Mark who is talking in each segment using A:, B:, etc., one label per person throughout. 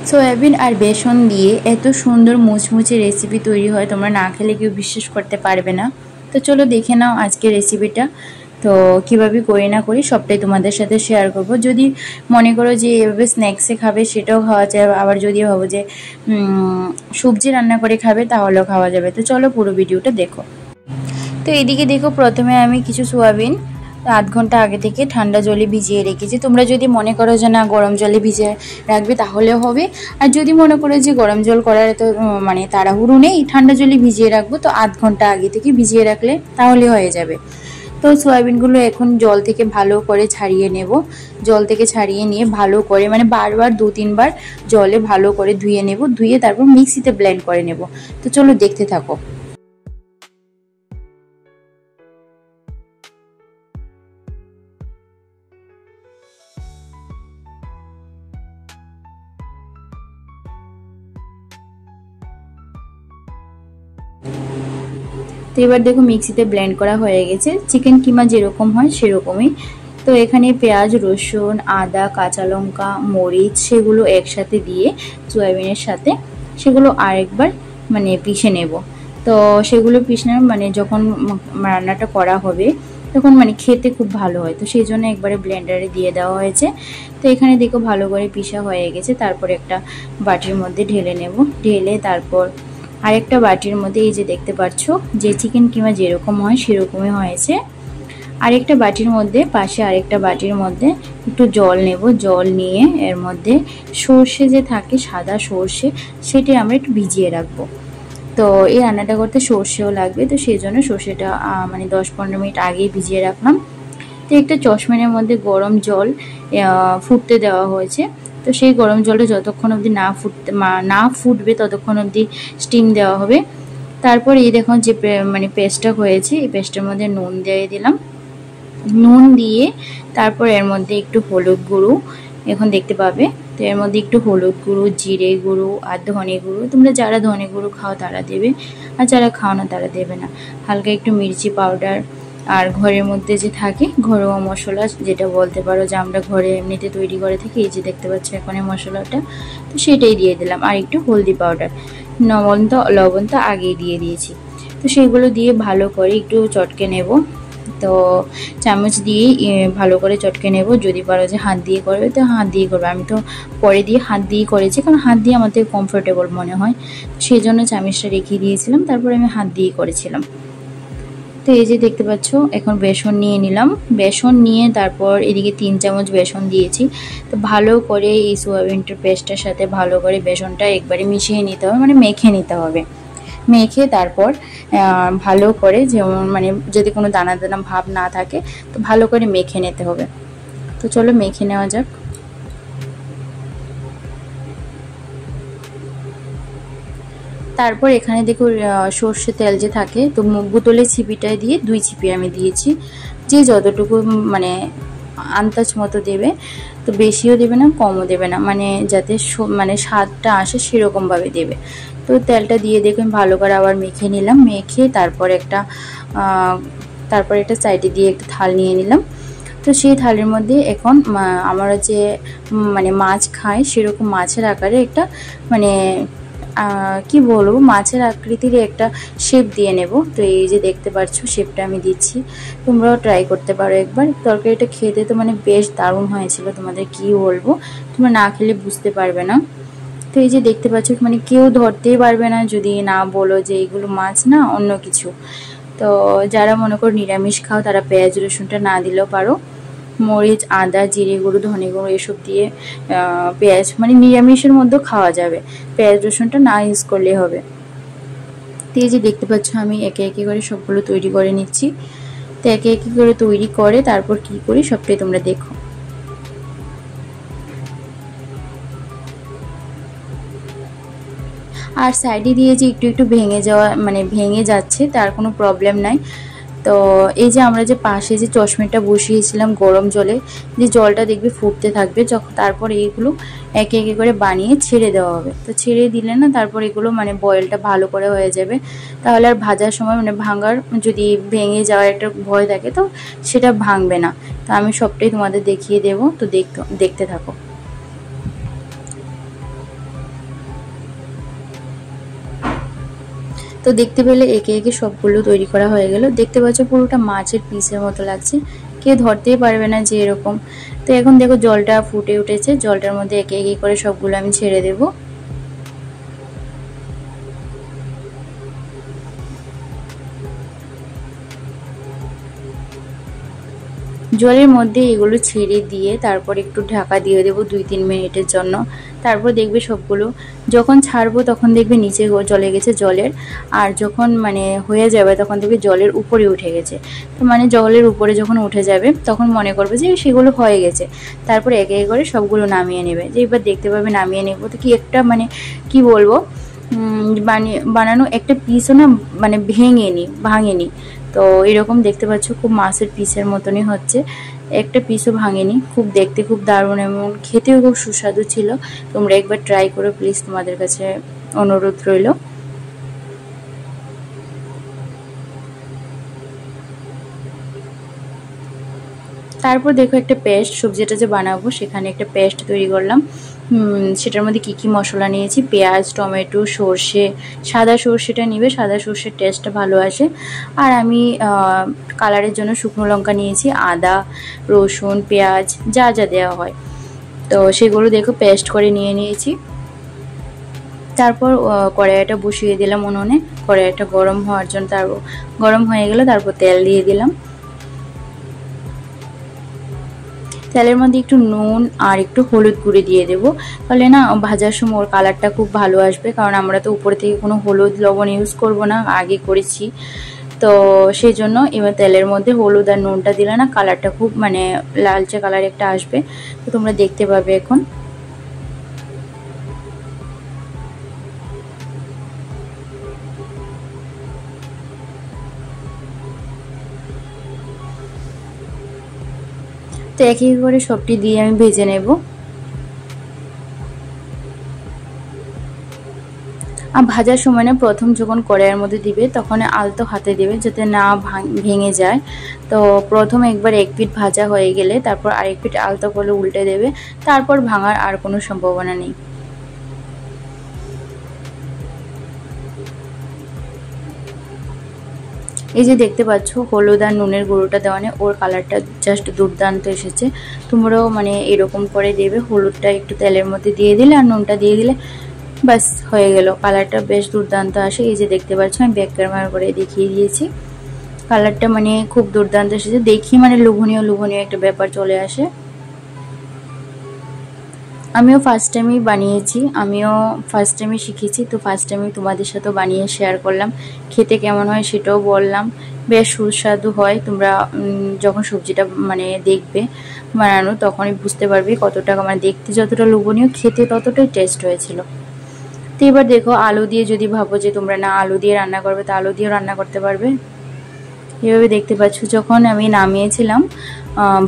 A: Soybean আর বেসন দিয়ে এত সুন্দর মুচমুচে রেসিপি তৈরি হয়, তোমরা না খেলে কেউ বিশ্বাস করতে পারবে না। তো চলো দেখে নাও আজকের রেসিপিটা। তো কীভাবে করি না করি সবটাই তোমাদের সাথে শেয়ার করব। যদি মনে করো যে এভাবে স্ন্যাক্সে খাবে সেটাও খাওয়া যায়, আবার যদি ভাবো যে সবজি রান্না করে খাবে তাহলেও খাওয়া যাবে। তো চলো পুরো ভিডিওটা দেখো। তো এদিকে দেখো, প্রথমে আমি কিছু সোয়াবিন আধ ঘন্টা আগে থেকে ঠান্ডা জলে ভিজিয়ে রেখেছি। তোমরা যদি মনে করো যে না গরম জলে ভিজিয়ে রাখবে তাহলেও হবে, আর যদি মনে করো যে গরম জল করার তো মানে তাড়াহুড়ো নেই, ঠান্ডা জলে ভিজিয়ে রাখবো, তো আধ ঘন্টা আগে থেকে ভিজিয়ে রাখলে তাহলে হয়ে যাবে। তো সয়াবিনগুলো এখন জল থেকে ভালো করে ছাড়িয়ে নেব। জল থেকে ছাড়িয়ে নিয়ে ভালো করে মানে বারবার 2-3 বার জলে ভালো করে ধুয়ে নেব, ধুয়ে তারপর মিক্সিতে ব্লেন্ড করে নেব। তো চলো দেখতে থাকো। তো এবার দেখো মিক্সিতে ব্লেন্ড করা হয়ে গেছে, চিকেন কিমা যেরকম হয় সেরকমই। তো এখানে পেঁয়াজ, রসুন, আদা, কাঁচা লঙ্কা, মরিচ সেগুলো একসাথে দিয়ে সয়াবিনের সাথে সেগুলো আরেকবার মানে পিষে নেব। তো সেগুলো পিষে মানে যখন রান্নাটা করা হবে তখন মানে খেতে খুব ভালো হয়, তো সেই জন্য একবারে ব্লেন্ডারে দিয়ে দেওয়া হয়েছে। তো এখানে দেখো ভালো করে পিষা হয়ে গেছে। তারপর একটা বাটির মধ্যে ঢেলে নেব, ঢেলে তারপর আরেকটা বাটির মধ্যে এই যে দেখতে পাচ্ছ যে চিকেন কিমা যেরকম হয় সেরকমই হয়েছে। আরেকটা বাটির মধ্যে পাশে আরেকটা বাটির মধ্যে একটু জল নেব, জল নিয়ে এর মধ্যে সর্ষে যে থাকে সাদা সর্ষে সেটা আমরা একটু ভিজিয়ে রাখবো। তো এই রান্নাটা করতে সর্ষেও লাগবে, তো সেই জন্য সর্ষেটা মানে 10-15 মিনিট আগেই ভিজিয়ে রাখলাম। তো একটা চশমানের মধ্যে গরম জল ফুটতে দেওয়া হয়েছে। তো সেই গরম জলটা যতক্ষণ অবধি না ফুটবে ততক্ষণ অবধি স্টিম দেওয়া হবে। তারপর এই দেখুন যে মানে পেস্টটা হয়েছে, এই পেস্টের মধ্যে নুন দিয়ে দিলাম। নুন দিয়ে তারপর এর মধ্যে একটু হলুদ গুঁড়ো এখন দেখতে পাবে। তো এর মধ্যে একটু হলুদ গুঁড়ো, জিরে গুঁড়ো আর ধনে গুঁড়ো, তোমরা যারা ধনে গুঁড়ো খাও তারা দেবে, আর যারা খাও না তারা দেবে না। হালকা একটু মির্চি পাউডার, আর ঘরের মধ্যে যে থাকে ঘরোয়া মশলা যেটা বলতে পারো যে আমরা ঘরে এমনিতে তৈরি করে থাকি, এই যে দেখতে পাচ্ছ এখন এই মশলাটা, তো সেটাই দিয়ে দিলাম। আর একটু হলদি পাউডার, লবণ তো আগেই দিয়ে দিয়েছি। তো সেগুলো দিয়ে ভালো করে একটু চটকে নেব। তো চামচ দিয়ে ভালো করে চটকে নেব। যদি পারো যে হাত দিয়ে করবে তো হাত দিয়ে করবে, আমি তো পরে দিয়ে হাত দিয়ে করেছি কারণ হাত দিয়ে আমাদের কমফোর্টেবল মনে হয়, সেই জন্য চামচটা রেখে দিয়েছিলাম, তারপরে আমি হাত দিয়ে করেছিলাম। তো এই যে দেখতে পাচ্ছ এখন বেসন নিয়ে নিলাম, বেসন নিয়ে তারপর এদিকে 3 চামচ বেসন দিয়েছি। তো ভালো করে এই সোয়াবিনটার পেস্টের সাথে ভালো করে বেসনটা একবারে মিশিয়ে নিতে হবে, মানে মেখে নিতে হবে। মেখে তারপর ভালো করে যেমন মানে যদি কোনো দানা দানা ভাব না থাকে তো ভালো করে মেখে নিতে হবে। তো চলো মেখে নেওয়া যাক। তারপর এখানে দেখো সর্ষে তেল যে থাকে, তো বোতলের ছিপিটায় দিয়ে 2 ছিপি আমি দিয়েছি, যে যতটুকু মানে আন্দাজ মতো দেবে, তো বেশিও দেবে না কমও দেবে না, মানে যাতে মানে স্বাদটা আসে সেরকমভাবে দেবে। তো তেলটা দিয়ে দেখুন ভালো করে আবার মেখে নিলাম, মেখে তারপর একটা সাইডে দিয়ে একটা থাল নিয়ে নিলাম। তো সেই থালের মধ্যে এখন আমরা যে মানে মাছ খাই সেরকম মাছের আকারে একটা মানে কি বলবো মাছের আকৃতির একটা শেপ দিয়ে নেব। তো এই যে দেখতে পাচ্ছ শেপটা আমি দিচ্ছি, তোমরাও ট্রাই করতে পারো একবার। তরকারিটা খেতে তো মানে বেশ দারুণ হয়েছিল, তোমাদের কি বলবো, তোমরা না খেলে বুঝতে পারবে না। তো এই যে দেখতে পাচ্ছ মানে কেউ ধরতেই পারবে না যদি না বলো যে এগুলো মাছ না অন্য কিছু। তো যারা মনে করো নিরামিষ খাও তারা পেঁয়াজ রসুনটা না দিলেও পারো, মরিচ, আদা, জিরে গুঁড়ো, ধনে গুঁড়ো এসব দিয়ে পেঁয়াজ মানে নিরামিষের মধ্যেও খাওয়া যাবে, পেঁয়াজ রসুনটা না ইউজ করলে হবে। তো এই যে দেখতে পাচ্ছ আমি একে একে করে সবগুলো তৈরি করে নিচ্ছি। তো একে একে করে তৈরি করে তারপর কি করি সবটাই তোমরা দেখো। আর সাইডে দিয়ে যে একটু একটু ভেঙে যাচ্ছে তার কোনো প্রবলেম নাই। তো এই যে আমরা যে পাশে যে চশমাটা বসিয়েছিলাম গরম জলে, যে জলটা দেখবে ফুটতে থাকবে, যখন তারপর এইগুলো একে একে করে বানিয়ে ছেড়ে দেওয়া হবে। তো ছেড়ে দিলে না তারপর এগুলো মানে বয়েলটা ভালো করে হয়ে যাবে, তাহলে আর ভাজার সময় মানে ভাঙার যদি ভেঙে যাওয়ার একটা ভয় থাকে তো সেটা ভাঙবে না। তো আমি সবটাই তোমাদের দেখিয়ে দেবো, তো দেখতে থাকো। তো দেখতে পেলে একে একে সবগুলো তৈরি করা হয়ে গেল। দেখতে পাচ্ছ পুরোটা মাছের পিসের মতো লাগছে, কেউ ধরতেই পারবে না যে এরকম। তো এখন দেখো জলটা ফুটে উঠেছে, জলটার মধ্যে একে একে করে সবগুলো আমি ছেড়ে দেবো। জলের মধ্যে এগুলো ছেড়ে দিয়ে তারপর একটু ঢাকা দিয়ে দেবো 2-3 মিনিটের জন্য। তারপর দেখবে সবগুলো যখন ছাড়বো তখন দেখবে নিচে চলে গেছে জলের, আর যখন মানে হয়ে যাবে তখন দেখবে জলের উপরে উঠে গেছে। তো মানে জলের উপরে যখন উঠে যাবে তখন মনে করবে যে সেগুলো হয়ে গেছে। তারপর একে একে করে সবগুলো নামিয়ে নেবে। যে এবার দেখতে পাবে নামিয়ে নেবো তো কি একটা মানে কি বলবো, বানানো একটা পিসও না মানে ভাঙেনি। তো এরকম দেখতে পাচ্ছ খুব মাছের পিসের মতনই হচ্ছে, একটা পিসও ভাঙেনি। খুব দেখতে খুব দারুণ এবং খেতেও খুব সুস্বাদু ছিল। তোমরা একবার ট্রাই করো প্লিজ, তোমাদের কাছে অনুরোধ রইল। তারপর দেখো একটা পেস্ট, সবজিটা যে বানাবো সেখানে একটা পেস্ট তৈরি করলাম। সেটার মধ্যে কি কি মশলা নিয়েছি, পেঁয়াজ, টমেটো, সর্ষে, সাদা সর্ষেটা নিবে, সাদা সর্ষের টেস্টটা ভালো আসে। আর আমি কালারের জন্য শুকনো লঙ্কা নিয়েছি, আদা, রসুন, পেঁয়াজ যা যা দেওয়া হয়, তো সেগুলো দেখো পেস্ট করে নিয়েছি। তারপর কড়াইটা বসিয়ে দিলাম উনুনে, কড়াইটা গরম হওয়ার জন্য, তারপর গরম হয়ে গেল তারপর তেল দিয়ে দিলাম। তেলের মধ্যে একটু নুন আর একটু হলুদ গুঁড়ি দিয়ে দেবো, তাহলে না ভাজার সময় ওর কালারটা খুব ভালো আসবে। কারণ আমরা তো উপরে থেকে কোনো হলুদ লবণ ইউজ করব না, আগে করেছি। তো সেই জন্য এবার তেলের মধ্যে হলুদ আর নুনটা দিলে না কালারটা খুব মানে লালচে কালার একটা আসবে। তো তোমরা দেখতে পাবে এখন। তো এক এক করে সবটি দিয়ে আমি ভেজে নেব। আর ভাজার সময় না প্রথম যখন কড়াইয়ের মধ্যে দিবে তখন আলতো হাতে দেবে যাতে না ভেঙে যায়। তো প্রথম একবার এক পিঠ ভাজা হয়ে গেলে তারপর আরেক পিঠ আলতো করে উল্টে দেবে, তারপর ভাঙার আর কোনো সম্ভাবনা নেই। এই যে দেখতে পাচ্ছ হলুদ আর নুনের গুঁড়োটা দেওয়ানে ওর কালারটা জাস্ট দুর্দান্ত এসেছে। তোমরাও মানে এরকম করে দেবে, হলুদটা একটু তেলের মধ্যে দিয়ে দিলে আর নুনটা দিয়ে দিলে বাস হয়ে গেল, কালারটা বেশ দুর্দান্ত আসে। এই যে দেখতে পাচ্ছ আমি ব্যাক ক্যামেরা করে দেখিয়ে দিয়েছি, কালারটা মানে খুব দুর্দান্ত এসেছে, দেখি মানে লোভনীয় একটা ব্যাপার চলে আসে। আমিও ফার্স্ট টাইমই বানিয়েছি, আমিও ফার্স্ট টাইমই শিখেছি, তো ফার্স্ট টাইমই তোমাদের সাথেও বানিয়ে শেয়ার করলাম। খেতে কেমন হয় সেটাও বললাম, বেশ সুস্বাদু হয়। তোমরা যখন সবজিটা মানে দেখবে বানানো তখনই বুঝতে পারবে কতটা মানে দেখতে যতটা লোভনীয় খেতে ততটাই টেস্ট হয়েছিল। তো এবার দেখো আলু দিয়ে যদি ভাবো যে তোমরা না আলু দিয়ে রান্না করবে তো আলু দিয়েও রান্না করতে পারবে। এভাবে দেখতে পাচ্ছ যখন আমি নামিয়েছিলাম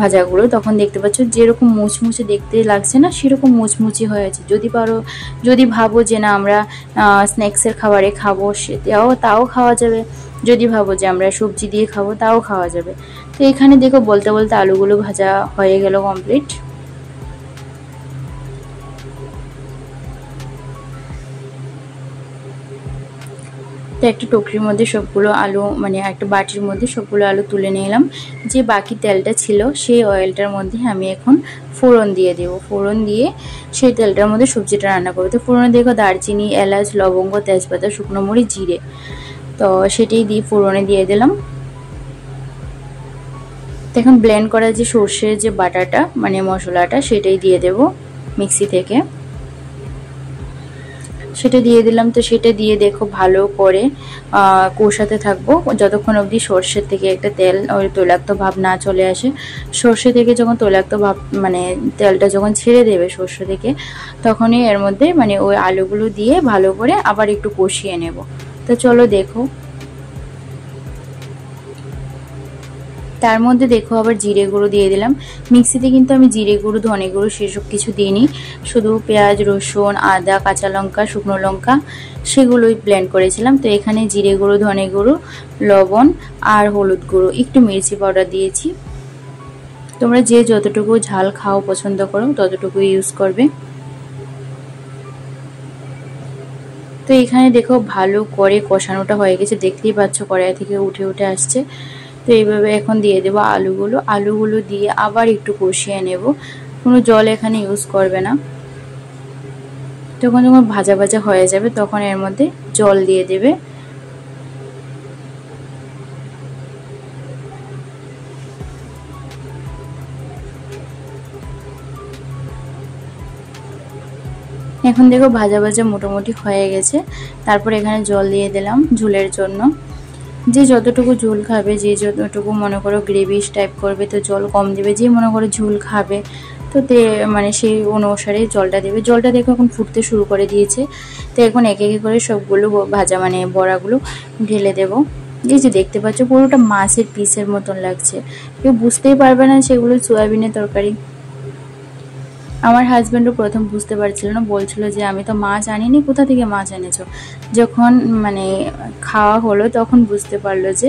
A: ভাজাগুলো তখন দেখতে পাচ্ছ যেরকম মুচমুচে দেখতে লাগছে না সেরকম মুচমুচি হয়েছে। যদি ভাবো যে না আমরা স্ন্যাক্সের খাবারে খাবো তাও খাওয়া যাবে, যদি ভাবো যে আমরা সবজি দিয়ে খাবো তাও খাওয়া যাবে। তো এখানে দেখো বলতে বলতে আলুগুলো ভাজা হয়ে গেল কমপ্লিট। তো একটা টুকরির মধ্যে সবগুলো আলু মানে একটা বাটির মধ্যে সবগুলো আলু তুলে নিলাম। যে বাকি তেলটা ছিল সেই অয়েলটার মধ্যে আমি এখন ফোড়ন দিয়ে দেবো। ফোড়ন দিয়ে সেই তেলটার মধ্যে সবজিটা রান্না করবো। তো ফোড়নে দেখো দারচিনি, এলাচ, লবঙ্গ, তেজপাতা, শুকনো মরিচ, জিরে, তো সেটাই দিয়ে ফোড়নে দিয়ে দিলাম। তো এখন ব্লেন্ড করা যে সর্ষের যে বাটাটা মানে মশলাটা সেটাই দিয়ে দেব মিক্সি থেকে, সেটা দিয়ে দিলাম। তো সেটা দিয়ে দেখো ভালো করে কষাতে থাকবো যতক্ষণ অবধি সর্ষের থেকে একটা তেল ওই তৈলাক্ত ভাব না চলে আসে। সর্ষে থেকে যখন তৈলাক্ত ভাব মানে তেলটা যখন ছেড়ে দেবে সর্ষে থেকে তখনই এর মধ্যে মানে ওই আলুগুলো দিয়ে ভালো করে আবার একটু কষিয়ে নেব। তো চলো দেখো, তার মধ্যে দেখো আবার জিরে গুঁড়ো দিয়ে দিলাম। মিক্সিতে কিন্তু আমি জিরে গুঁড়ো, ধনে গুঁড়ো সেসব কিছু দিইনি, শুধু পেঁয়াজ, রসুন, আদা, কাঁচা লঙ্কা, শুকনো লঙ্কা সেগুলোই ব্লেন্ড করেছিলাম। তো এখানে জিরে গুঁড়ো, ধনে গুঁড়ো, লবণ আর হলুদ গুঁড়ো, একটু মির্চি পাউডার দিয়েছি। তোমরা যে যতটুকু ঝাল খাও পছন্দ করো ততটুকু ইউজ করবে। তো এখানে দেখো ভালো করে কষানোটা হয়ে গেছে, দেখতেই পাচ্ছ কড়াই থেকে উঠে উঠে আসছে। তো এইভাবে এখন দিয়ে দেবো আলুগুলো দিয়ে আবার একটু কষিয়ে নেব, কোনো জল এখানে ইউজ করবে না। যখন ভাজা ভাজা হয়ে যাবে তখন এর মধ্যে জল দিয়ে দেবে। এখন দেখো ভাজা ভাজা মোটামুটি হয়ে গেছে। তারপর এখানে জল দিয়ে দিলাম ঝোলের জন্য। যে যতটুকু ঝোল খাবে, যে যতটুকু মনে করো গ্রেভিস টাইপ করবে তো জল কম দেবে, যে মনে করো ঝোল খাবে তো মানে সেই অনুসারে জলটা দেবে। জলটা দেখো এখন ফুটতে শুরু করে দিয়েছে। তো এখন একে একে করে সবগুলো ভাজা মানে বড়াগুলো ঢেলে দেবো। এই যে দেখতে পাচ্ছ পুরোটা মাছের পিসের মতন লাগছে, কেউ বুঝতেই পারবে না সেগুলো সয়াবিনের তরকারি। আমার হাজব্যান্ডও প্রথম বুঝতে পারছিল না, বলছিল যে আমি তো মাছ আনিনি, কোথা থেকে মাছ এনেছো। যখন মানে খাওয়া হলো তখন বুঝতে পারলো যে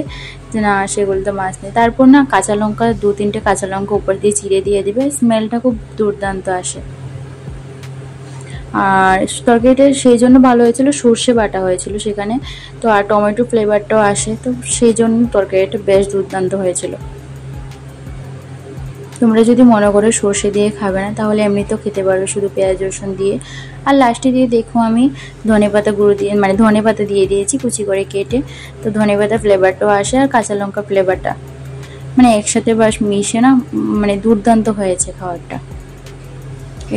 A: না সেগুলো তো মাছ নেই। তারপর না কাঁচা লঙ্কা 2-3টে কাঁচা লঙ্কা উপর দিয়ে চিড়ে দিয়ে দিবে, স্মেলটা খুব দুর্দান্ত আসে। আর তরকারিটা সেই জন্য ভালো হয়েছিল, সর্ষে বাটা হয়েছিল সেখানে, তো আর টমেটো ফ্লেভারটাও আসে, তো সেই জন্য তরকারিটা বেশ দুর্দান্ত হয়েছিল। তোমরা যদি মনে করো সর্ষে দিয়ে খাবে না তাহলে এমনিতেও খেতে পারো শুধু পেঁয়াজ রসুন দিয়ে। আর লাস্টে দিয়ে দেখো আমি ধনেপাতা গুঁড়ো দিয়ে মানে ধনেপাতা দিয়ে দিয়েছি কুচি করে কেটে, তো ধনেপাতা ফ্লেভারটাও আসে আর কাঁচা লঙ্কা ফ্লেভারটা মানে একসাথে বাস মিশে না মানে দুর্দান্ত হয়েছে খাবারটা।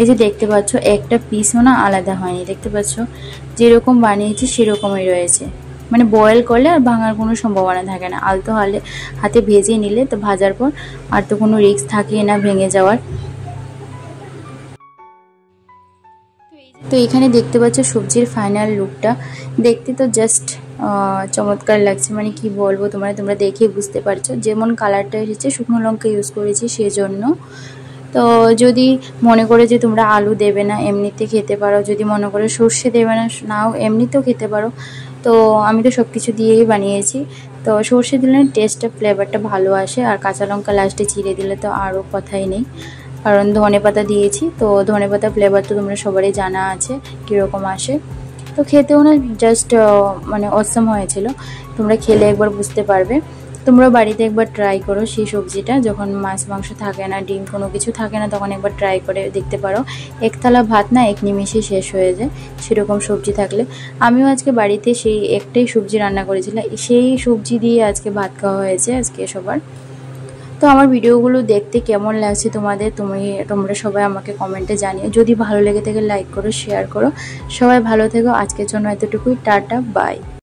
A: এই যে দেখতে পাচ্ছ একটা পিসও না আলাদা হয়নি, দেখতে পাচ্ছ যেরকম বানিয়েছি সেরকমই রয়েছে। মানে বয়েল করলে আর ভাঙার কোনো সম্ভাবনা থাকে না, আলতো হাতে ভেজে নিলে তো ভাজার পর আর তো কোনো রিস্ক থাকে না ভেঙে যাওয়ার। তো এখানে দেখতে পাচ্ছ সবজির ফাইনাল লুকটা, দেখতে তো জাস্ট চমৎকার লাগছে, মানে কি বলবো তোমরা দেখে বুঝতে পারছো। যেমন কালারটা এসেছে শুকনো লঙ্কা ইউজ করেছি সেজন্য। তো যদি মনে করে যে তোমরা আলু দেবে না এমনিতে খেতে পারো, যদি মনে করে সর্ষে দেবে না নাও এমনিতেও খেতে পারো। তো আমি তো সব কিছু দিয়েই বানিয়েছি, তো সর্ষে দিলে টেস্টটা ফ্লেভারটা ভালো আসে, আর কাঁচা লঙ্কা লাস্টে চিড়ে দিলে তো আরও কথাই নেই, কারণ ধনেপাতা দিয়েছি। তো ধনেপাতা ফ্লেভার তো তোমরা সবারই জানা আছে কীরকম আসে। তো খেতেও না জাস্ট মানে অসম হয়েছিল, তোমরা খেলে একবার বুঝতে পারবে। তোমরা বাড়িতে একবার ট্রাই করো সেই সবজিটা, যখন মাছ মাংস থাকে না ডিম কোনো কিছু থাকে না তখন একবার ট্রাই করে দেখতে পারো। এক থালা ভাত না এক নিমিষে শেষ হয়ে যায় সেরকম সবজি থাকলে। আমিও আজকে বাড়িতে সেই একটাই সবজি রান্না করেছিলাম, সেই সবজি দিয়ে আজকে ভাত খাওয়া হয়েছে আজকে সবার। তো আমার ভিডিওগুলো দেখতে কেমন লাগছে তোমাদের তোমরা সবাই আমাকে কমেন্টে জানিও। যদি ভালো লেগে থাকে লাইক করো, শেয়ার করো। সবাই ভালো থেকো, আজকের জন্য এতটুকুই, টাটা বাই।